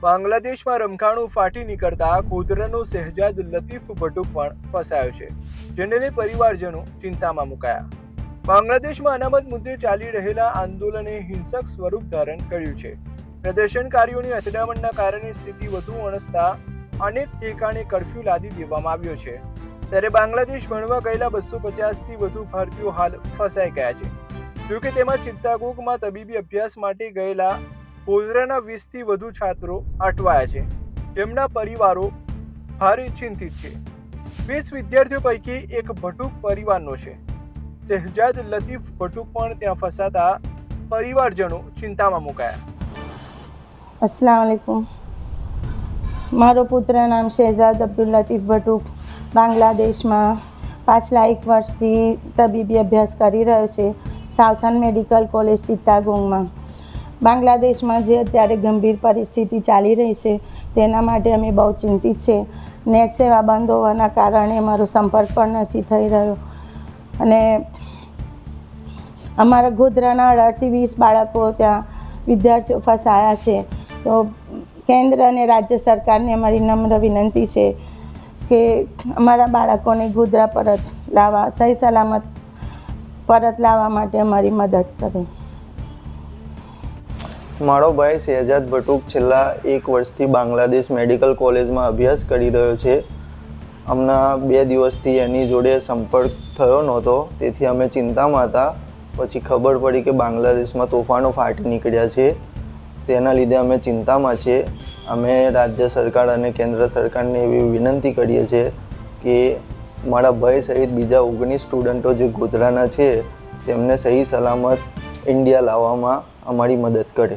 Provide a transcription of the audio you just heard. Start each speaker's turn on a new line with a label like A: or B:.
A: બાંગ્લાદેશમાં રમખાણું ફાટી નીકળતા ગોધરાનો શહેજાદ લતીફ ભટુક પણ ફસાયો છે, જેને લઈ પરિવારજનો ચિંતામાં મુકાયા। બાંગ્લાદેશમાં અનામત મુદ્દે ચાલી રહેલા આંદોલને હિંસક સ્વરૂપ ધારણ કર્યું છે। પ્રદર્શનકારીઓની અથડામણના કારણે સ્થિતિ વધુ વણસતા અનેક ઠેકાણે કર્ફ્યુ લાદી દેવામાં આવ્યો છે। ત્યારે બાંગ્લાદેશ ભણવા ગયેલા 250થી વધુ ભારતીયો હાલ ફસાઈ ગયા છે। જોકે તેમાં ચિત્તાગોંગમાં તબીબી અભ્યાસ માટે ગયેલા ગોધરાના 20થી વધુ છાત્રો અટવાયા છે, જેમના પરિવારો ભારે ચિંતિત છે। 20 વિદ્યાર્થીઓ પૈકી એક ભટુક પરિવારનો છે। શહેજાદ લતીફ ભટુક પણ ત્યાં ફસાતા પરિવારજનો ચિંતામાં મુકાયા।
B: अस्सलाम वालेकुम। મારો પુત્ર નામ શહેજાદ અબ્દુલ લતીફ ભટુક બાંગ્લાદેશમાં પાછલા 1 વર્ષથી તબીબી અભ્યાસ કરી રહ્યો છે, સાઉથર્ન મેડિકલ કોલેજ ચિત્તાગોંગમાં। બાંગ્લાદેશમાં જે અત્યારે ગંભીર પરિસ્થિતિ ચાલી રહી છે તેના માટે અમે બહુ ચિંતિત છે। નેટ સેવા બંધ હોવાના કારણે અમારો સંપર્ક પણ નથી થઈ રહ્યો અને અમારા ગોધરાના 18થી 20 બાળકો ત્યાં વિદ્યાર્થીઓ ફસાયા છે। તો કેન્દ્ર અને રાજ્ય સરકારને અમારી નમ્ર વિનંતી છે કે અમારા બાળકોને ગોધરા પરત લાવવા, સહી સલામત પરત લાવવા માટે અમારી મદદ કરે।
C: મારો ભાઈ શહેજાદ ભટુક છેલ્લા 1 વર્ષથી બાંગ્લાદેશ મેડિકલ કોલેજમાં અભ્યાસ કરી રહ્યો છે। હમણાં 2 દિવસથી એની જોડે સંપર્ક થયો નહોતો, તેથી અમે ચિંતામાં હતા। પછી ખબર પડી કે બાંગ્લાદેશમાં તોફાનો ફાટી નીકળ્યા છે, તેના લીધે અમે ચિંતામાં છીએ। અમે રાજ્ય સરકાર અને કેન્દ્ર સરકારને એવી વિનંતી કરીએ છીએ કે મારા ભાઈ સહિત બીજા 19 સ્ટુડન્ટો જે ગોધરાના છે તેમને સહી સલામત ઇન્ડિયા લાવવામાં અમારી મદદ કરે।